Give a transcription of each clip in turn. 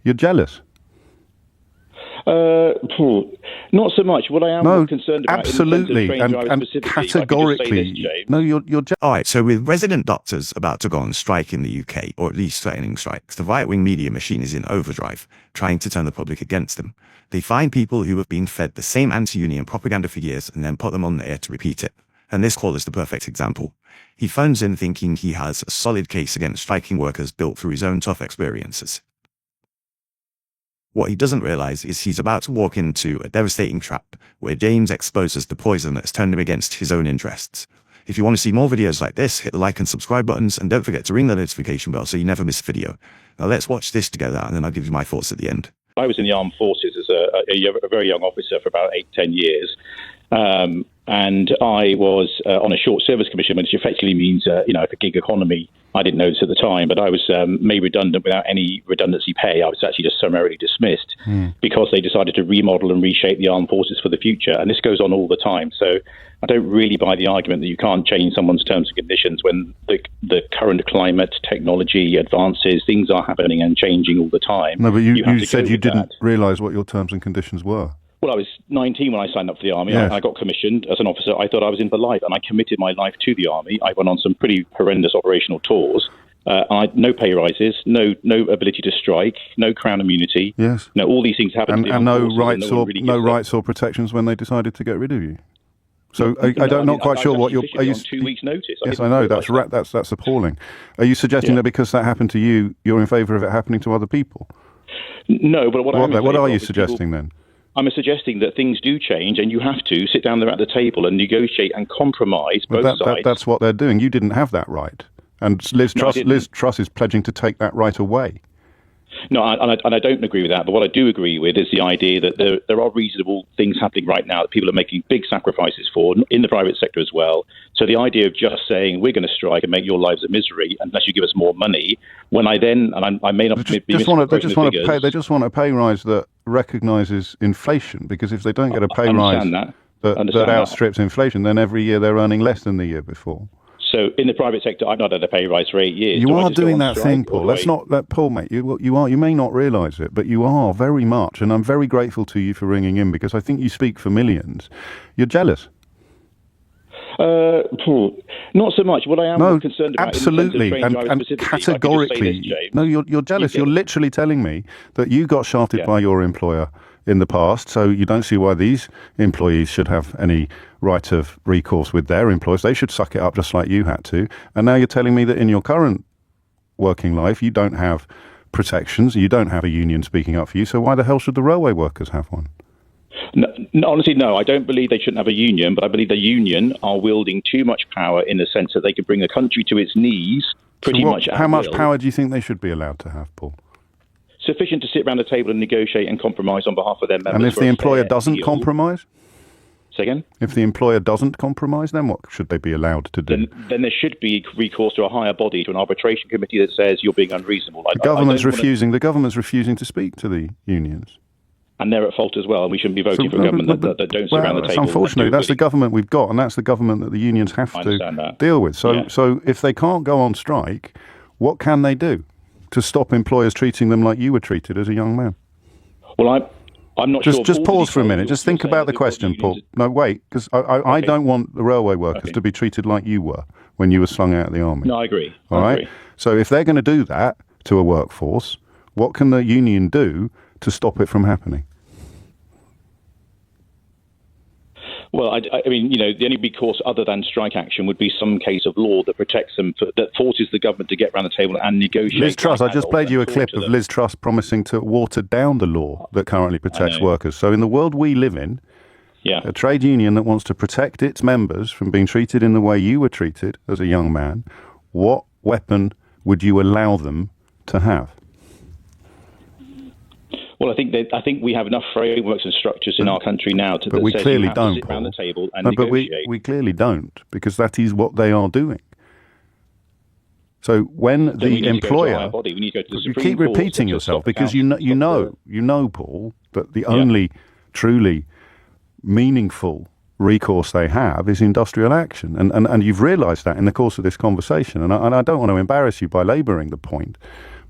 You're jealous. Not so much. What I am more concerned about, absolutely, and categorically, no, you're. All right. So with resident doctors about to go on strike in the UK, or at least threatening strikes, the right-wing media machine is in overdrive, trying to turn the public against them. They find people who have been fed the same anti-union propaganda for years and then put them on the air to repeat it. And this call is the perfect example. He phones in thinking he has a solid case against striking workers built through his own tough experiences. What he doesn't realize is he's about to walk into a devastating trap where James exposes the poison that's turned him against his own interests. If you want to see more videos like this, hit the like and subscribe buttons, and don't forget to ring the notification bell so you never miss a video. Now let's watch this together, and then I'll give you my thoughts at the end. I was in the armed forces as a very young officer for about 8-10 years. And I was on a short service commission, which effectively means, a gig economy. I didn't know this at the time, but I was made redundant without any redundancy pay. I was actually just summarily dismissed because they decided to remodel and reshape the armed forces for the future. And this goes on all the time. So I don't really buy the argument that you can't change someone's terms and conditions when the current climate, technology, advances, things are happening and changing all the time. No, but you said you didn't realise what your terms and conditions were. Well, I was 19 when I signed up for the Army. Yes. I got commissioned as an officer. I thought I was in for life, and I committed my life to the Army. I went on some pretty horrendous operational tours. No pay rises, no ability to strike, no Crown immunity. Yes. No, all these things happened. And no rights rights or protections when they decided to get rid of you. So I'm not quite sure what you're. Are you on 2 weeks' notice? Yes, I know that's appalling. Are you suggesting that because that happened to you, you're in favour of it happening to other people? No, but what are you suggesting then? I'm suggesting that things do change, and you have to sit down there at the table and negotiate and compromise both sides. That's what they're doing. You didn't have that right, and Liz Truss is pledging to take that right away. No, and I don't agree with that. But what I do agree with is the idea that there are reasonable things happening right now that people are making big sacrifices for in the private sector as well. So the idea of just saying we're going to strike and make your lives a misery unless you give us more money, when I then and I may not they just want a pay rise that recognises inflation, because if they don't get a pay rise that outstrips inflation, then every year they're earning less than the year before. So in the private sector, I've not had a pay rise for 8 years. You are doing that thing, Paul. Paul, mate. You are. You may not realise it, but you are very much. And I'm very grateful to you for ringing in, because I think you speak for millions. You're jealous. Not so much. What I am concerned about, absolutely, and categorically, you're jealous. You're literally telling me that you got shafted by your employer in the past, so you don't see why these employees should have any right of recourse with their employers. They should suck it up just like you had to. And now you're telling me that in your current working life, you don't have protections, you don't have a union speaking up for you, so why the hell should the railway workers have one? No, honestly, no. I don't believe they shouldn't have a union, but I believe the union are wielding too much power in the sense that they could bring the country to its knees pretty much at will. How much power do you think they should be allowed to have, Paul? Sufficient to sit around the table and negotiate and compromise on behalf of their members. And if the employer doesn't compromise? Say again? If the employer doesn't compromise, then what should they be allowed to do? Then there should be recourse to a higher body, to an arbitration committee that says you're being unreasonable. The government's refusing to speak to the unions. And they're at fault as well, and we shouldn't be voting for a government that don't sit around the table. Unfortunately, that's the government we've got, and that's the government that the unions have to deal with. So if they can't go on strike, what can they do to stop employers treating them like you were treated as a young man? Well, I'm not sure. Just pause for a minute. Just think about the question, Paul. No, wait, because I don't want the railway workers to be treated like you were when you were slung out of the army. No, I agree. All right? So if they're going to do that to a workforce, what can the union do to stop it from happening? Well, I mean, the only recourse other than strike action would be some case of law that protects them, that forces the government to get around the table and negotiate. Liz Truss, I just played you a clip of Liz Truss promising to water down the law that currently protects workers. So in the world we live in, a trade union that wants to protect its members from being treated in the way you were treated as a young man, what weapon would you allow them to have? Well, I think we have enough frameworks and structures in our country now to but we clearly don't, sit around the table and negotiate. But we clearly don't, because that is what they are doing. So when the employer, you keep repeating yourself, because you know, Paul, that the only truly meaningful recourse they have is industrial action, and you've realised that in the course of this conversation. And I don't want to embarrass you by labouring the point,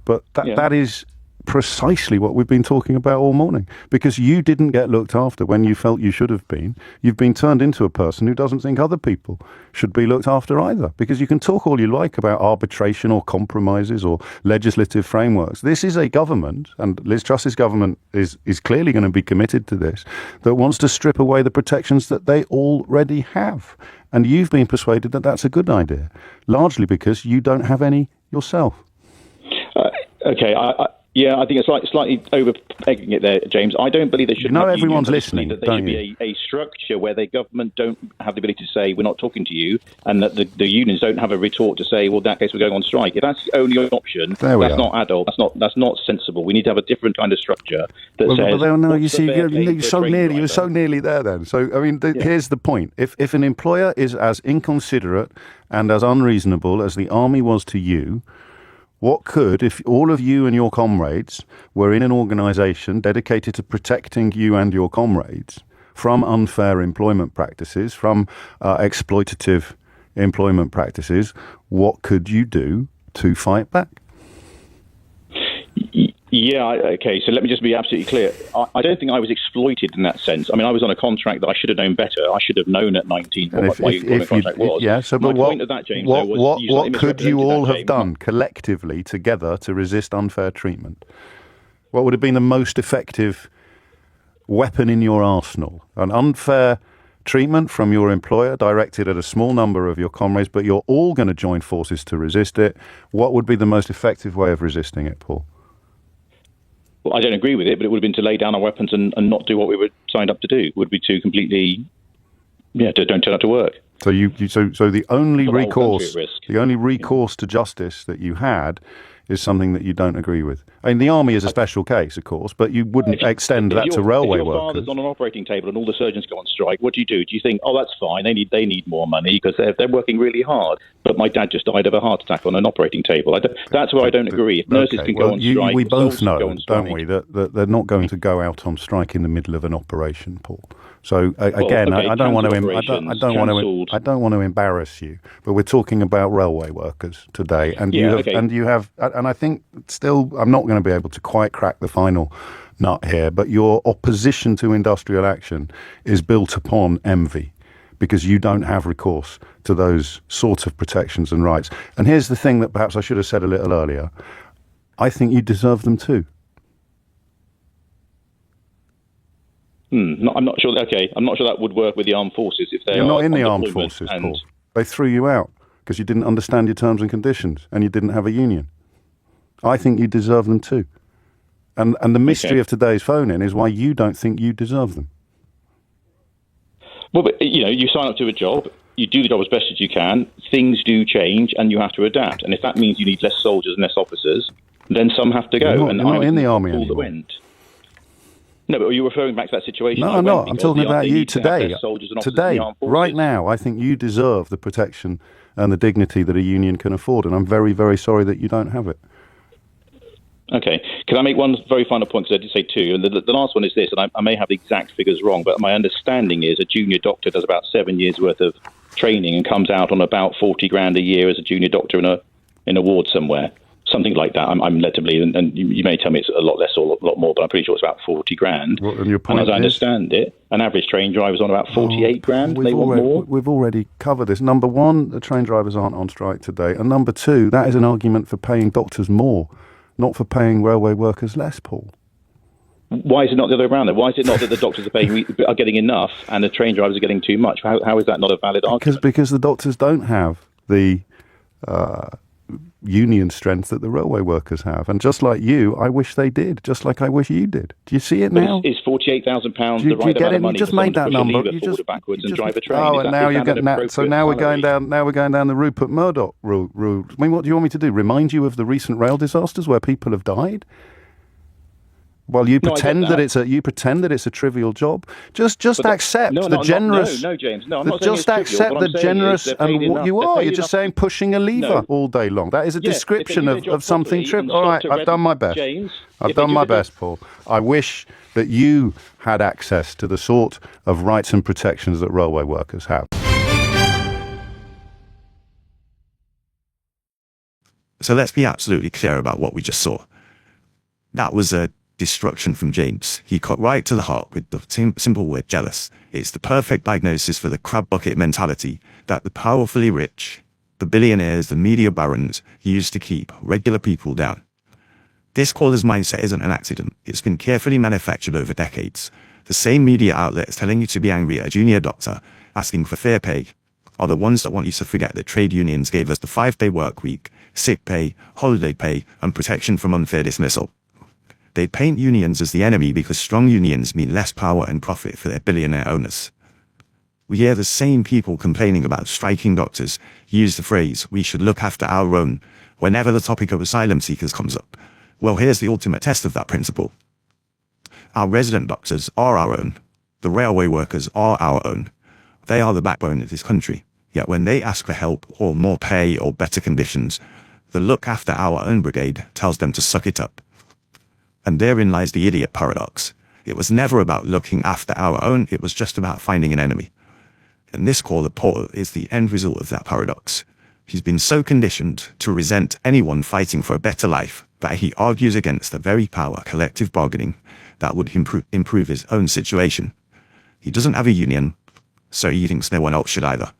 but that is precisely what we've been talking about all morning, because you didn't get looked after when you felt you should have been. You've been turned into a person who doesn't think other people should be looked after either, because you can talk all you like about arbitration or compromises or legislative frameworks. This is a government, and Liz Truss's government is clearly going to be committed to this, that wants to strip away the protections that they already have. And you've been persuaded that that's a good idea, largely because you don't have any yourself. Okay, I think it's slightly over-pegging it there, James. I don't believe there should. Everyone's listening. That there should be a structure where the government don't have the ability to say we're not talking to you, and that the unions don't have a retort to say, well, in that case we're going on strike. If that's the only option, that's not adult. That's not sensible. We need to have a different kind of structure that says. Well, no, you see, you're so nearly there. Then, so I mean, here's the point: if an employer is as inconsiderate and as unreasonable as the army was to you, what could, if all of you and your comrades were in an organisation dedicated to protecting you and your comrades from unfair employment practices, from exploitative employment practices, what could you do to fight back? Yeah, okay, so let me just be absolutely clear. I don't think I was exploited in that sense. I mean, I was on a contract that I should have known better. I should have known at 19 what my contract was. Yeah, so my but point of that, James, what could you all have done collectively together to resist unfair treatment? What would have been the most effective weapon in your arsenal? An unfair treatment from your employer directed at a small number of your comrades, but you're all going to join forces to resist it. What would be the most effective way of resisting it, Paul? Well, I don't agree with it, but it would have been to lay down our weapons and not do what we were signed up to do. It would be to completely, don't turn up to work. So so the only recourse to justice that you had is something that you don't agree with. I mean, the army is a special case, of course, but you wouldn't extend that to railway workers. If your father's on an operating table and all the surgeons go on strike, what do? Do you think, oh, that's fine, they need more money because they're working really hard, but my dad just died of a heart attack on an operating table? That's where I don't agree. If nurses can go on strike, we both know, don't we, that they're not going to go out on strike in the middle of an operation, Paul. So again, I don't want to embarrass you, but we're talking about railway workers today, and and I think still I'm not going to be able to quite crack the final nut here, but your opposition to industrial action is built upon envy, because you don't have recourse to those sorts of protections and rights. And here's the thing that perhaps I should have said a little earlier: I think you deserve them too. I'm not sure. Okay, I'm not sure that would work with the armed forces if they're not in the armed forces, Paul. They threw you out because you didn't understand your terms and conditions and you didn't have a union. I think you deserve them too. And the mystery of today's phone-in is why you don't think you deserve them. Well, but, you sign up to a job, you do the job as best as you can, things do change, and you have to adapt. And if that means you need less soldiers and less officers, then some have to go. You're not in the army anymore. No, but are you referring back to that situation? No, I'm not. I'm talking about you today. Today, right now, I think you deserve the protection and the dignity that a union can afford, and I'm very, very sorry that you don't have it. Okay. Can I make one very final point, because I did say two, and the last one is this, and I may have the exact figures wrong, but my understanding is a junior doctor does about 7 years' worth of training and comes out on about 40 grand a year as a junior doctor in a ward somewhere. Something like that. I'm led to believe, and you may tell me it's a lot less or a lot more, but I'm pretty sure it's about 40 grand. And as I understand it, an average train driver's on about 48 grand. They want more. We've already covered this. Number one, the train drivers aren't on strike today. And number two, that is an argument for paying doctors more, not for paying railway workers less, Paul. Why is it not the other way around? Why is it not that the doctors are getting enough and the train drivers are getting too much? How is that not a valid argument? Because the doctors don't have the union strength that the railway workers have, and just like you, I wish they did. Just like I wish you did. Do you see it now? Is £48,000 the right amount of money? You just made that number. You just backwards and drive a train. Oh, and now you're getting so now we're going down. Now we're going down the Rupert Murdoch route. I mean, what do you want me to do? Remind you of the recent rail disasters where people have died? Well, you pretend that it's a trivial job. Just accept the generous. No, James. No, I'm not just accept the generous and what you are. You're just saying pushing a lever all day long. That is a description of something trivial. All right, I've done my best. I've done my best, Paul. I wish that you had access to the sort of rights and protections that railway workers have. So let's be absolutely clear about what we just saw. That was a destruction from James. He cut right to the heart with the simple word jealous. It's the perfect diagnosis for the crab bucket mentality that the powerfully rich, the billionaires, the media barons use to keep regular people down. This caller's mindset isn't an accident. It's been carefully manufactured over decades. The same media outlets telling you to be angry at a junior doctor asking for fair pay are the ones that want you to forget that trade unions gave us the 5-day work week, sick pay, holiday pay, and protection from unfair dismissal. They paint unions as the enemy because strong unions mean less power and profit for their billionaire owners. We hear the same people complaining about striking doctors use the phrase, "we should look after our own," whenever the topic of asylum seekers comes up. Well, here's the ultimate test of that principle. Our resident doctors are our own. The railway workers are our own. They are the backbone of this country. Yet when they ask for help or more pay or better conditions, the look after our own brigade tells them to suck it up. And therein lies the idiot paradox. It was never about looking after our own, it was just about finding an enemy. And this caller, Paul, is the end result of that paradox. He's been so conditioned to resent anyone fighting for a better life that he argues against the very power collective bargaining that would improve his own situation. He doesn't have a union, so he thinks no one else should either.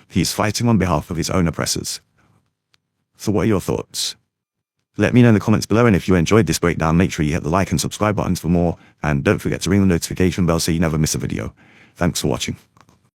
He's fighting on behalf of his own oppressors. So what are your thoughts? Let me know in the comments below, and if you enjoyed this breakdown, make sure you hit the like and subscribe buttons for more, and don't forget to ring the notification bell so you never miss a video. Thanks for watching.